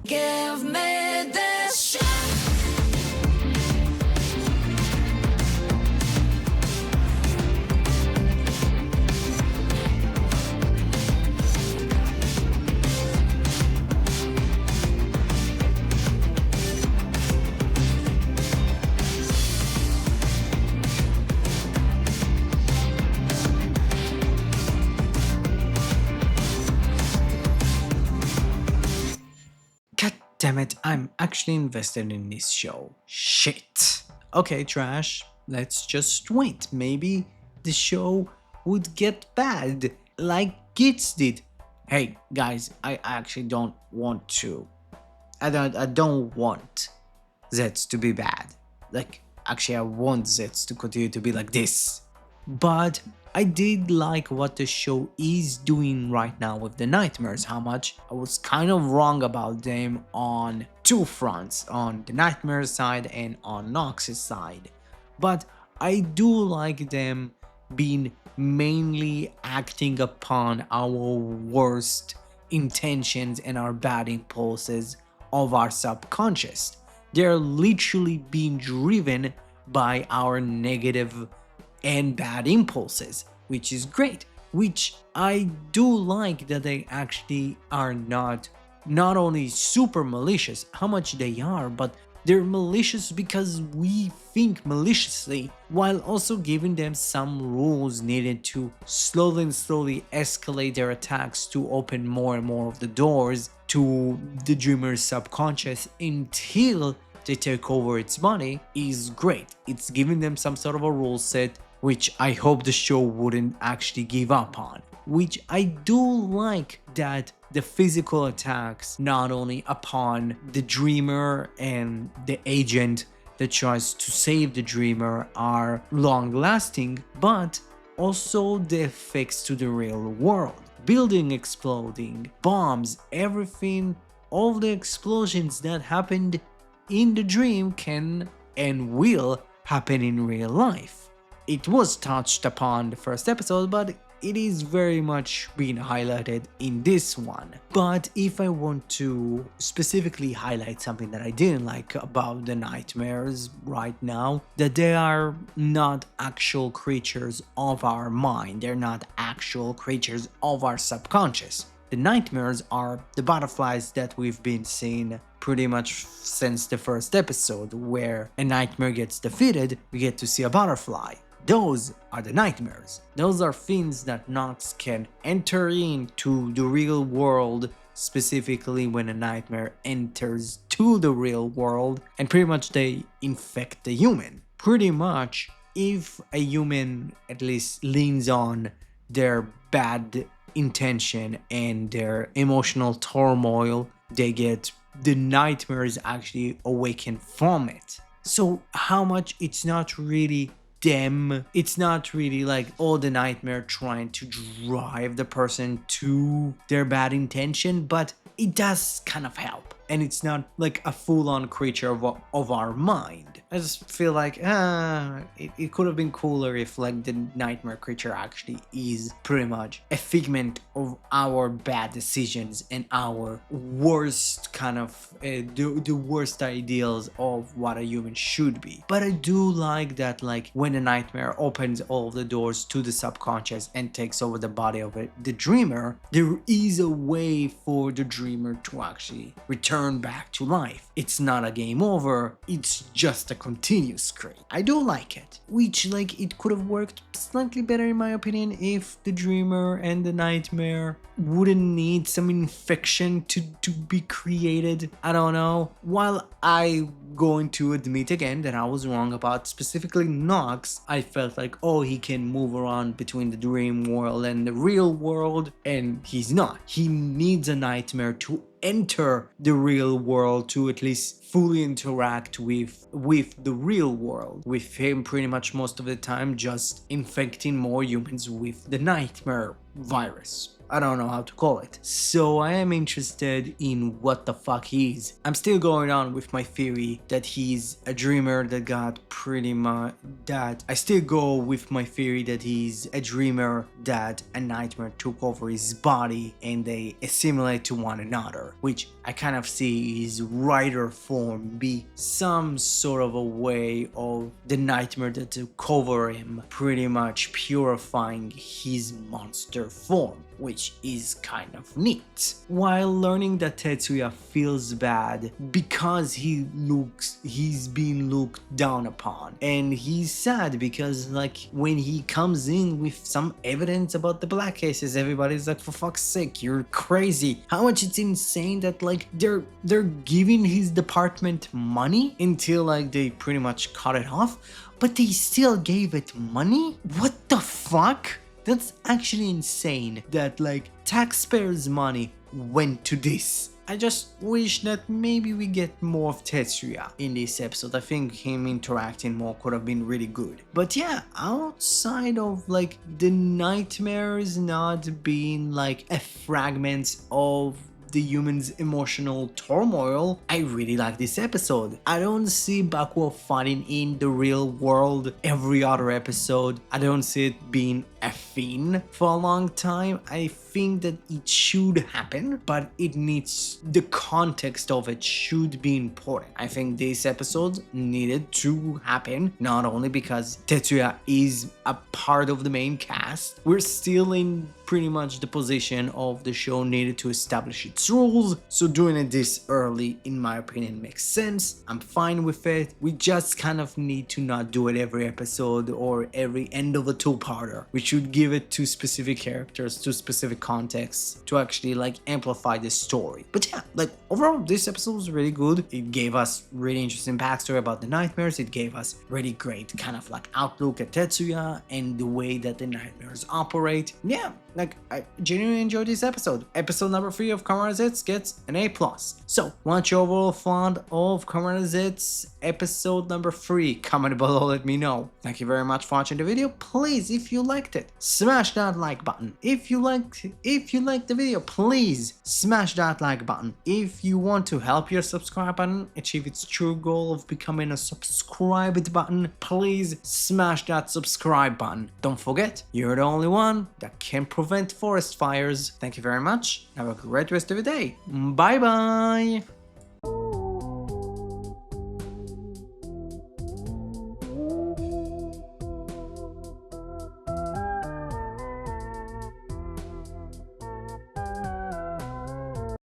Give me this shit. God damn it, I'm actually invested in this show. Shit. Okay, trash, let's just wait. Maybe the show would get bad, like Kids did. Hey, guys, I actually don't want to. I don't want Zets to be bad. Like, actually, I want Zets to continue to be like this. But I did like what the show is doing right now with the nightmares, how much I was kind of wrong about them on two fronts, on the nightmare side and on Nox's side. But I do like them being mainly acting upon our worst intentions and our bad impulses of our subconscious. They're literally being driven by our negative and bad impulses, which is great. Which I do like that they actually are not only super malicious, how much they are, but they're malicious because we think maliciously, while also giving them some rules needed to slowly escalate their attacks to open more and more of the doors to the dreamer's subconscious until they take over its body is great. It's giving them some sort of a rule set, which I hope the show wouldn't actually give up on. Which I do like that the physical attacks, not only upon the dreamer and the agent that tries to save the dreamer, are long lasting, but also the effects to the real world. Building exploding, bombs, everything, all the explosions that happened in the dream can and will happen in real life. It was touched upon the first episode, but it is very much being highlighted in this one. But if I want to specifically highlight something that I didn't like about the nightmares right now, that they are not actual creatures of our mind, they're not actual creatures of our subconscious. The nightmares are the butterflies that we've been seeing pretty much since the first episode, where a nightmare gets defeated, we get to see a butterfly. Those are the nightmares. Those are things that Nox can enter into the real world, specifically when a nightmare enters to the real world, and pretty much they infect the human. Pretty much, if a human at least leans on their bad intention and their emotional turmoil, they get the nightmares actually awaken from it. So how much it's not really them, it's not really like all the nightmare trying to drive the person to their bad intention, but it does kind of help, and it's not like a full-on creature of our mind. I just feel like it could have been cooler if like the nightmare creature actually is pretty much a figment of our bad decisions and our worst kind of the worst ideals of what a human should be. But I do like that, like when a nightmare opens all of the doors to the subconscious and takes over the body of the dreamer, there is a way for the dreamer to actually return back to life. It's not a game over, it's just a continuous screen. I do like it, which like it could have worked slightly better in my opinion if the dreamer and the nightmare wouldn't need some infection to be created. I don't know. While I'm going to admit again that I was wrong about specifically Nox, I felt like, oh, he can move around between the dream world and the real world, and he's not. He needs a nightmare to enter the real world to at least fully interact with the real world, with him pretty much most of the time just infecting more humans with the nightmare virus. I don't know how to call it. So I am interested in what the fuck he is. I'm still going on with my theory that he's a dreamer that got pretty much that I still go with my theory that he's a dreamer that a nightmare took over his body and they assimilate to one another, which I kind of see his rider form be some sort of a way of the nightmare that took over him pretty much purifying his monster form, which is kind of neat. While learning that Tetsuya feels bad because he's being looked down upon, and he's sad because like when he comes in with some evidence about the black cases, everybody's like, for fuck's sake, you're crazy. How much it's insane that like they're giving his department money until like they pretty much cut it off, but they still gave it money? What the fuck? That's actually insane that like taxpayers' money went to this. I just wish that maybe we get more of Tetsuya in this episode. I think him interacting more could have been really good. But yeah, outside of like the nightmares not being like a fragment of the human's emotional turmoil, I really like this episode. I don't see Bakuo fighting in the real world every other episode. I don't see it being a thing for a long time. I think that it should happen, but it needs, the context of it should be important. I think this episode needed to happen, not only because Tetsuya is a part of the main cast. We're still in pretty much the position of the show needed to establish its rules, so doing it this early, in my opinion, makes sense. I'm fine with it. We just kind of need to not do it every episode or every end of a two-parter. We should give it to specific characters, to specific contexts, to actually like amplify the story. But yeah, like overall this episode was really good. It gave us really interesting backstory about the nightmares. It gave us really great kind of like outlook at Tetsuya and the way that the nightmares operate. Yeah, like I genuinely enjoyed this episode. Episode number 3 of Kamem ZEZTZ gets an A+. So once you're overall fond of Kamem ZEZTZ episode number 3, comment below, let me know. Thank you very much for watching the video. Please, if you liked it, smash that like button. If you liked the video, please smash that like button. If you want to help your subscribe button achieve its true goal of becoming a subscribed button, please smash that subscribe button. Don't forget, you're the only one that can prevent forest fires. Thank you very much. Have a great rest of your day. Bye bye.